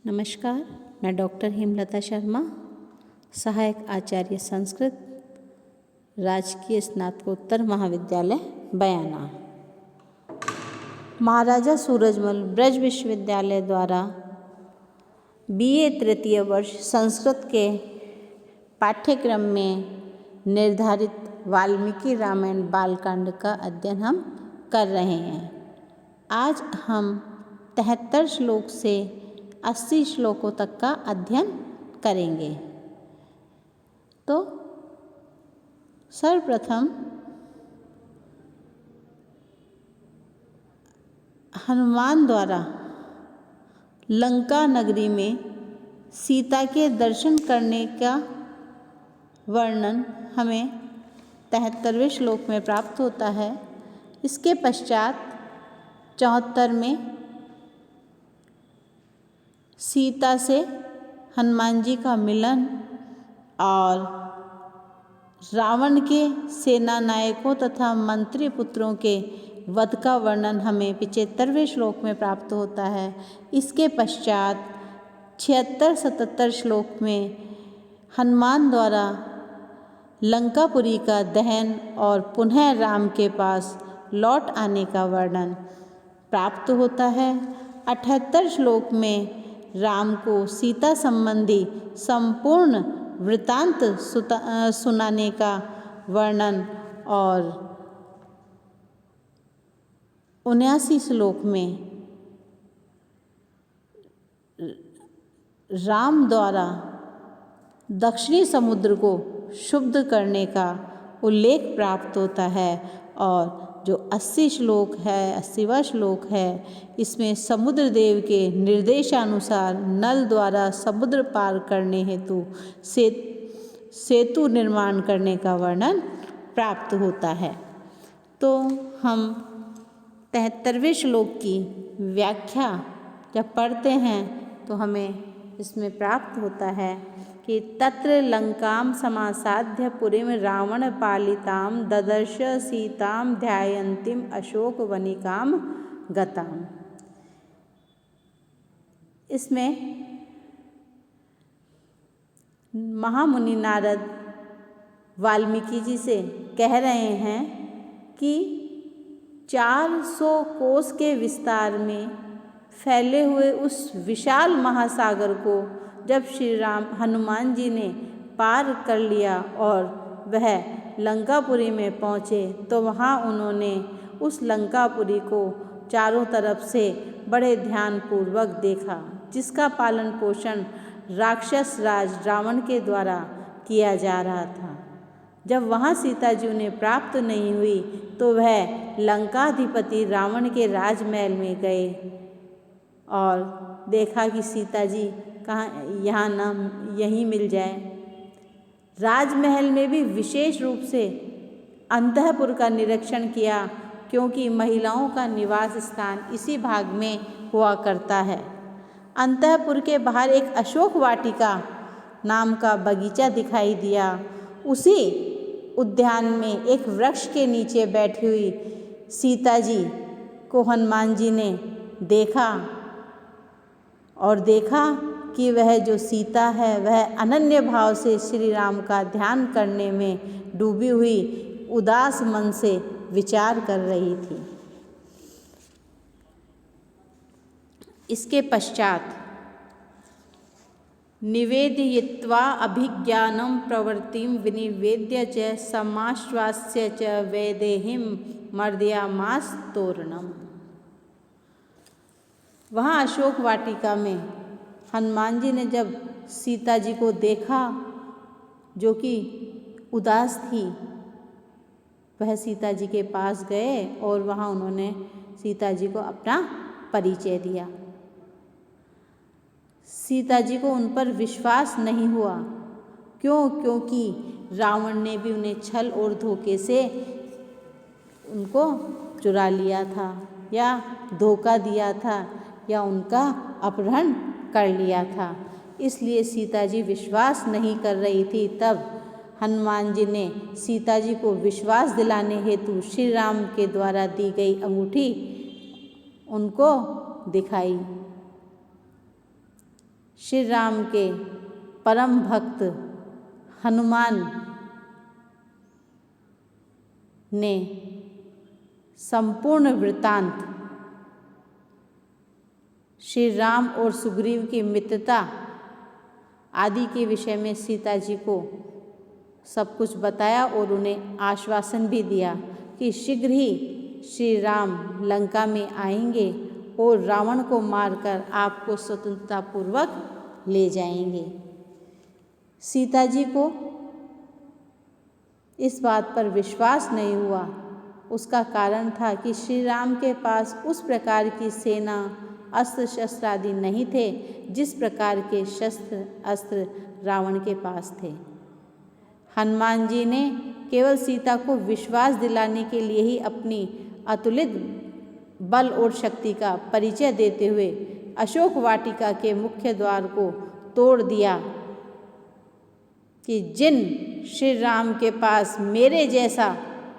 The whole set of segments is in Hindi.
नमस्कार, मैं डॉक्टर हेमलता शर्मा, सहायक आचार्य संस्कृत, राजकीय स्नातकोत्तर महाविद्यालय बयाना। महाराजा सूरजमल ब्रज विश्वविद्यालय द्वारा BA तृतीय वर्ष संस्कृत के पाठ्यक्रम में निर्धारित वाल्मीकि रामायण बालकांड का अध्ययन हम कर रहे हैं। आज हम 73 श्लोक से 80 श्लोकों तक का अध्ययन करेंगे। तो सर्वप्रथम हनुमान द्वारा लंका नगरी में सीता के दर्शन करने का वर्णन हमें 73वें श्लोक में प्राप्त होता है। इसके पश्चात 74 में सीता से हनुमान जी का मिलन और रावण के सेना नायकों तथा मंत्री पुत्रों के वध का वर्णन हमें 75वें श्लोक में प्राप्त होता है। इसके पश्चात 76-77 श्लोक में हनुमान द्वारा लंकापुरी का दहन और पुनः राम के पास लौट आने का वर्णन प्राप्त होता है। 78 श्लोक में राम को सीता संबंधी संपूर्ण वृतांत सुनाने का वर्णन और 79 श्लोक में राम द्वारा दक्षिणी समुद्र को शुद्ध करने का उल्लेख प्राप्त होता है। और जो 80 श्लोक है, 80वां श्लोक है, इसमें समुद्र देव के निर्देशानुसार नल द्वारा समुद्र पार करने हेतु सेतु निर्माण करने का वर्णन प्राप्त होता है। तो हम 73वें श्लोक की व्याख्या जब पढ़ते हैं तो हमें इसमें प्राप्त होता है कि तत्र लंकां समासाद्य पुरीं रावण पालितां ददर्श सीतां ध्यायन्तीं अशोक वनिकां गताम्। इसमें महामुनि नारद वाल्मीकि जी से कह रहे हैं कि 400 कोस के विस्तार में फैले हुए उस विशाल महासागर को जब श्री राम हनुमान जी ने पार कर लिया और वह लंकापुरी में पहुँचे तो वहाँ उन्होंने उस लंकापुरी को चारों तरफ से बड़े ध्यानपूर्वक देखा, जिसका पालन पोषण राक्षस राज रावण के द्वारा किया जा रहा था। जब वहाँ सीता जी उन्हें प्राप्त नहीं हुई तो वह लंकाधिपति रावण के राजमहल में गए और देखा कि सीता जी कहाँ यहाँ न यहीं मिल जाए। राजमहल में भी विशेष रूप से अंतःपुर का निरीक्षण किया, क्योंकि महिलाओं का निवास स्थान इसी भाग में हुआ करता है। अंतःपुर के बाहर एक अशोक वाटिका नाम का बगीचा दिखाई दिया। उसी उद्यान में एक वृक्ष के नीचे बैठी हुई सीता जी को हनुमान जी ने देखा और देखा कि वह जो सीता है वह अनन्य भाव से श्री राम का ध्यान करने में डूबी हुई उदास मन से विचार कर रही थी। इसके पश्चात निवेदयित्वा अभिज्ञानं प्रवृत्तिं विनिवेद्य च समाश्वास्य च वैदेहीं मर्दयामास तोरणम्। वहाँ अशोक वाटिका में हनुमान जी ने जब सीता जी को देखा जो कि उदास थी, वह सीता जी के पास गए और वहाँ उन्होंने सीता जी को अपना परिचय दिया। सीता जी को उन पर विश्वास नहीं हुआ। क्योंकि रावण ने भी उन्हें छल और धोखे से उनको चुरा लिया था या धोखा दिया था या उनका अपहरण कर लिया था। इसलिए सीता जी विश्वास नहीं कर रही थी। तब हनुमान जी ने सीता जी को विश्वास दिलाने हेतु श्री राम के द्वारा दी गई अंगूठी उनको दिखाई। श्री राम के परम भक्त हनुमान ने संपूर्ण वृत्तांत श्री राम और सुग्रीव की मित्रता आदि के विषय में सीता जी को सब कुछ बताया और उन्हें आश्वासन भी दिया कि शीघ्र ही श्री राम लंका में आएंगे और रावण को मारकर आपको स्वतंत्रतापूर्वक ले जाएंगे। सीता जी को इस बात पर विश्वास नहीं हुआ। उसका कारण था कि श्री राम के पास उस प्रकार की सेना, अस्त्र शस्त्र आदि नहीं थे जिस प्रकार के शस्त्र अस्त्र रावण के पास थे। हनुमान जी ने केवल सीता को विश्वास दिलाने के लिए ही अपनी अतुलित बल और शक्ति का परिचय देते हुए अशोक वाटिका के मुख्य द्वार को तोड़ दिया कि जिन श्री राम के पास मेरे जैसा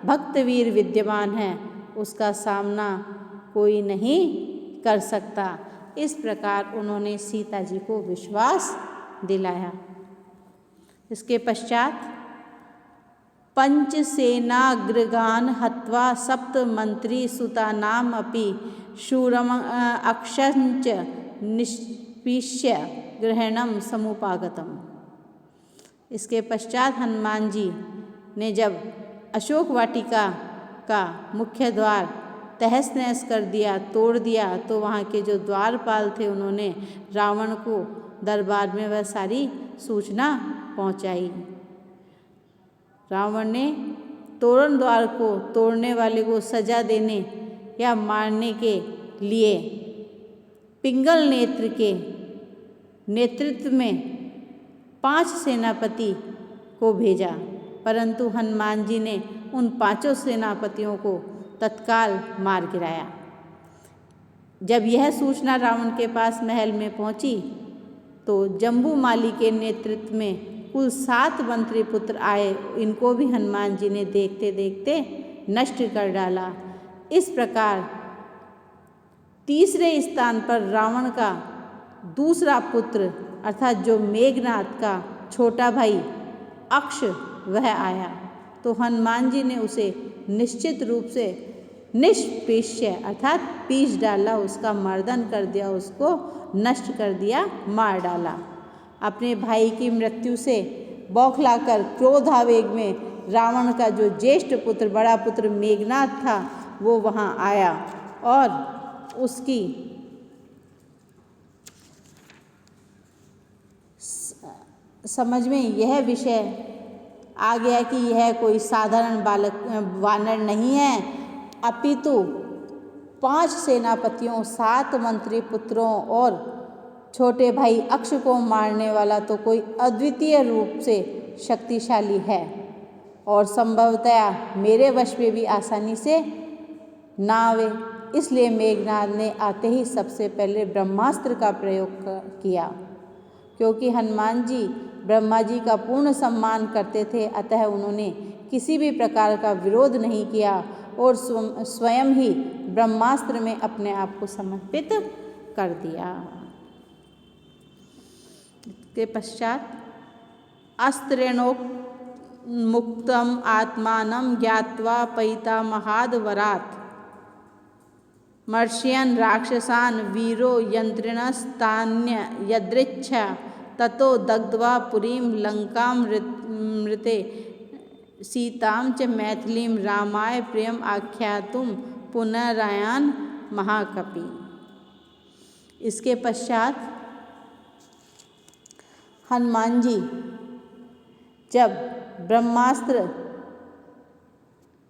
भक्तवीर विद्यमान है उसका सामना कोई नहीं कर सकता। इस प्रकार उन्होंने सीता जी को विश्वास दिलाया। इसके पश्चात पंचसेनाग्रगान हत्वा सप्त मंत्री सुतानाम अपि शूरम अक्षंच निष्पिष्य ग्रहणम समुपागतम। इसके पश्चात हनुमान जी ने जब अशोक वाटिका का मुख्य द्वार तहस नहस कर दिया, तोड़ दिया, तो वहाँ के जो द्वारपाल थे उन्होंने रावण को दरबार में वह सारी सूचना पहुँचाई। रावण ने तोरण द्वार को तोड़ने वाले को सजा देने या मारने के लिए पिंगल नेत्र के नेतृत्व में 5 सेनापति को भेजा, परंतु हनुमान जी ने उन 5 सेनापतियों को तत्काल मार गिराया। जब यह सूचना रावण के पास महल में पहुंची तो जम्बूमाली के नेतृत्व में कुल 7 मंत्री पुत्र आए। इनको भी हनुमान जी ने देखते देखते नष्ट कर डाला। इस प्रकार तीसरे स्थान पर रावण का दूसरा पुत्र अर्थात जो मेघनाद का छोटा भाई अक्ष वह आया, तो हनुमान जी ने उसे निश्चित रूप से निष्पेष्य अर्थात पीस डाला, उसका मर्दन कर दिया, उसको नष्ट कर दिया, मार डाला। अपने भाई की मृत्यु से बौखलाकर क्रोधावेग में रावण का जो ज्येष्ठ पुत्र बड़ा पुत्र मेघनाद था वो वहाँ आया और उसकी समझ में यह विषय आ गया कि यह कोई साधारण वानर नहीं है, अपितु 5 सेनापतियों, 7 मंत्री पुत्रों और छोटे भाई अक्ष को मारने वाला तो कोई अद्वितीय रूप से शक्तिशाली है और संभवतया मेरे वश में भी आसानी से ना आवे। इसलिए मेघनाद ने आते ही सबसे पहले ब्रह्मास्त्र का प्रयोग किया। क्योंकि हनुमान जी ब्रह्मा जी का पूर्ण सम्मान करते थे, अतः उन्होंने किसी भी प्रकार का विरोध नहीं किया और स्वयं ही ब्रह्मास्त्र में अपने आप को समर्पित कर दिया। के पश्चात अस्त्रेणोक् मुक्तम आत्मानं ज्ञात्वा पैतामहाद वरात् मर्ष्यन् राक्षसान् वीरो यन्त्रिणस्तान्य यदृच्छा ततो दग्ध्वा पुरीं लंकां मृते सीतां च मैथिलीं रामाय प्रियम् आख्यातुं पुनरायान महाकपि। इसके पश्चात हनुमान जी जब ब्रह्मास्त्र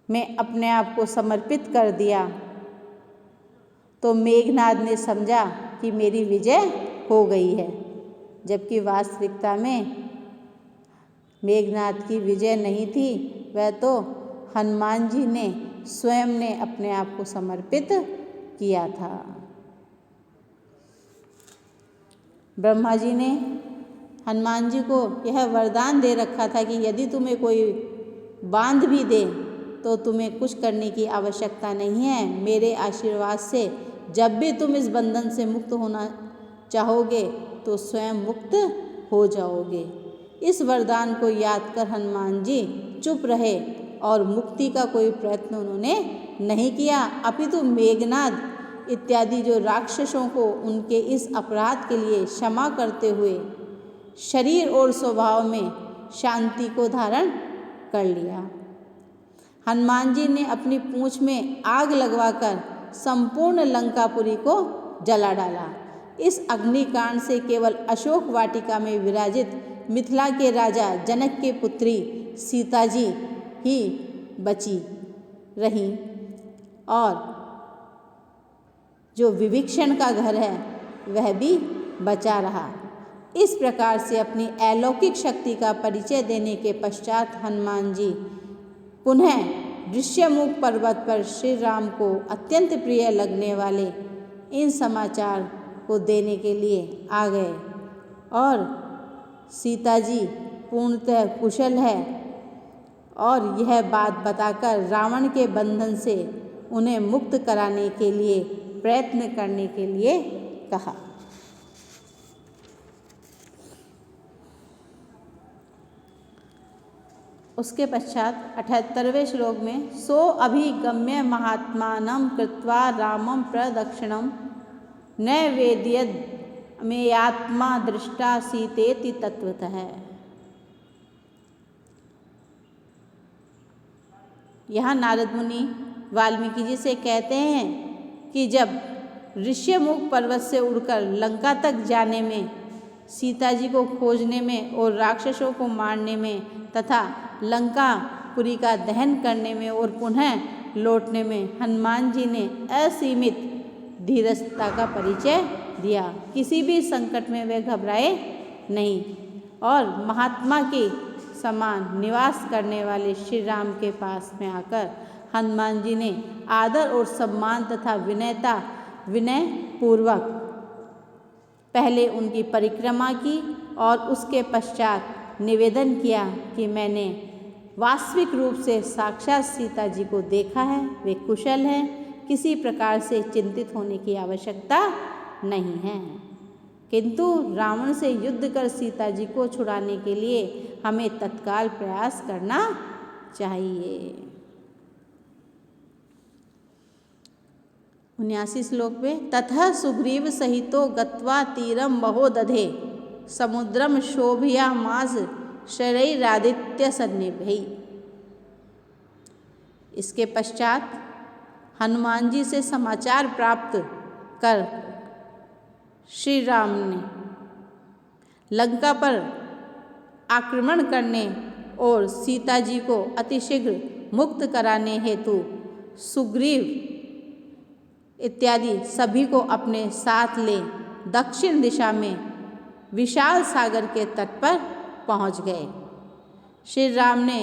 में अपने आप को समर्पित कर दिया तो मेघनाद ने समझा कि मेरी विजय हो गई है, जबकि वास्तविकता में मेघनाद की विजय नहीं थी, वह तो हनुमान जी ने स्वयं ने अपने आप को समर्पित किया था। ब्रह्मा जी ने हनुमान जी को यह वरदान दे रखा था कि यदि तुम्हें कोई बांध भी दे तो तुम्हें कुछ करने की आवश्यकता नहीं है। मेरे आशीर्वाद से जब भी तुम इस बंधन से मुक्त होना चाहोगे तो स्वयं मुक्त हो जाओगे। इस वरदान को याद कर हनुमान जी चुप रहे और मुक्ति का कोई प्रयत्न उन्होंने नहीं किया, अपितु मेघनाद इत्यादि जो राक्षसों को उनके इस अपराध के लिए क्षमा करते हुए शरीर और स्वभाव में शांति को धारण कर लिया। हनुमान जी ने अपनी पूँछ में आग लगवाकर संपूर्ण लंकापुरी को जला डाला। इस अग्निकांड से केवल अशोक वाटिका में विराजित मिथिला के राजा जनक की पुत्री सीता जी ही बची रहीं और जो विभीषण का घर है वह भी बचा रहा। इस प्रकार से अपनी अलौकिक शक्ति का परिचय देने के पश्चात हनुमान जी पुनः ऋष्यमुख पर्वत पर श्री राम को अत्यंत प्रिय लगने वाले इन समाचार को देने के लिए आ गए और सीता जी पूर्णतः कुशल है और यह बात बताकर रावण के बंधन से उन्हें मुक्त कराने के लिए प्रयत्न करने के लिए कहा। उसके पश्चात 78वें श्लोक में सो अभिगम्य महात्मानं कृत्वा रामं प्रदक्षिणं न वेदयद मेयात्मा दृष्टा सीतेति तत्वतः। यहाँ नारद मुनि वाल्मीकि जी से कहते हैं कि जब ऋष्यमुख पर्वत से उड़कर लंका तक जाने में, सीता जी को खोजने में और राक्षसों को मारने में तथा लंकापुरी का दहन करने में और पुनः लौटने में हनुमान जी ने असीमित धीरजता का परिचय दिया। किसी भी संकट में वे घबराए नहीं और महात्मा के समान निवास करने वाले श्री राम के पास में आकर हनुमान जी ने आदर और सम्मान तथा विनय पूर्वक पहले उनकी परिक्रमा की और उसके पश्चात निवेदन किया कि मैंने वास्तविक रूप से साक्षात सीता जी को देखा है, वे कुशल हैं, किसी प्रकार से चिंतित होने की आवश्यकता नहीं है, किंतु रावण से युद्ध कर सीता जी को छुड़ाने के लिए हमें तत्काल प्रयास करना चाहिए। 79 श्लोक में ततः सुग्रीव सहितो गत्वा तीरम महोदधे समुद्रम शोभयामास शरैरादित्य सन्निभै। इसके पश्चात हनुमान जी से समाचार प्राप्त कर श्री राम ने लंका पर आक्रमण करने और सीता जी को अतिशीघ्र मुक्त कराने हेतु सुग्रीव इत्यादि सभी को अपने साथ ले दक्षिण दिशा में विशाल सागर के तट पर पहुंच गए। श्री राम ने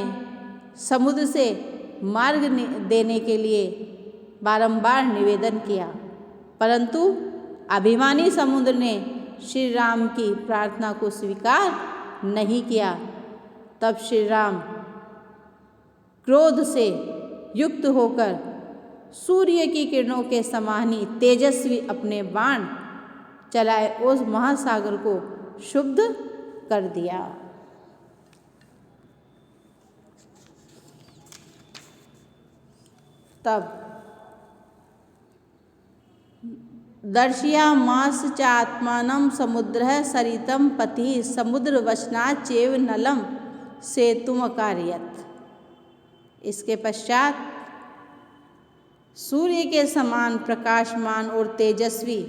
समुद्र से मार्ग देने के लिए बारंबार निवेदन किया, परंतु अभिमानी समुद्र ने श्री राम की प्रार्थना को स्वीकार नहीं किया। तब श्री राम क्रोध से युक्त होकर सूर्य की किरणों के समान ही तेजस्वी अपने बाण चलाए उस महासागर को शुद्ध कर दिया। तब दर्शयामास चात्मानं समुद्रः सरितं पतिः समुद्रवसनात् चैव नलं सेतुम् अकारयत्। इसके पश्चात सूर्य के समान प्रकाशमान और तेजस्वी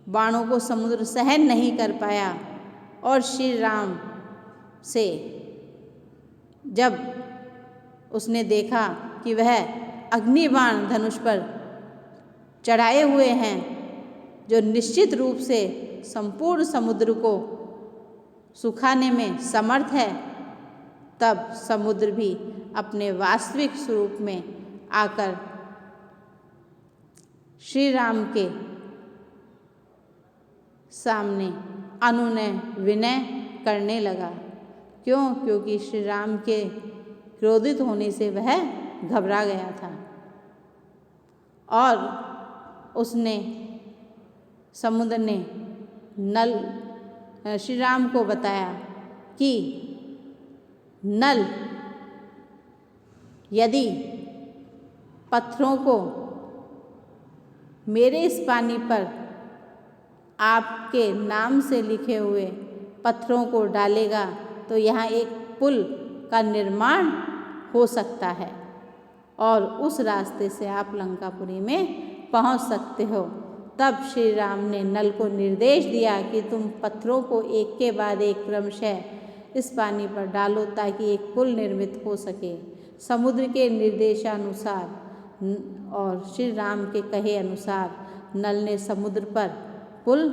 बाणों को समुद्र सहन नहीं कर पाया और श्री राम से जब उसने देखा कि वह अग्निबाण धनुष पर चढ़ाए हुए हैं जो निश्चित रूप से संपूर्ण समुद्र को सुखाने में समर्थ है, तब समुद्र भी अपने वास्तविक स्वरूप में आकर श्री राम के सामने अनुनय विनय करने लगा। क्यों? क्योंकि श्री राम के क्रोधित होने से वह घबरा गया था और उसने समुद्र ने नल श्री राम को बताया कि नल यदि पत्थरों को मेरे इस पानी पर आपके नाम से लिखे हुए पत्थरों को डालेगा तो यहाँ एक पुल का निर्माण हो सकता है और उस रास्ते से आप लंकापुरी में पहुँच सकते हो। तब श्री राम ने नल को निर्देश दिया कि तुम पत्थरों को एक के बाद एक क्रमशः इस पानी पर डालो ताकि एक पुल निर्मित हो सके। समुद्र के निर्देशानुसार और श्री राम के कहे अनुसार नल ने समुद्र पर पुल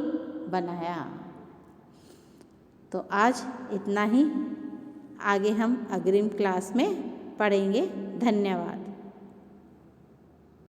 बनाया। तो आज इतना ही, आगे हम अग्रिम क्लास में पढ़ेंगे। धन्यवाद।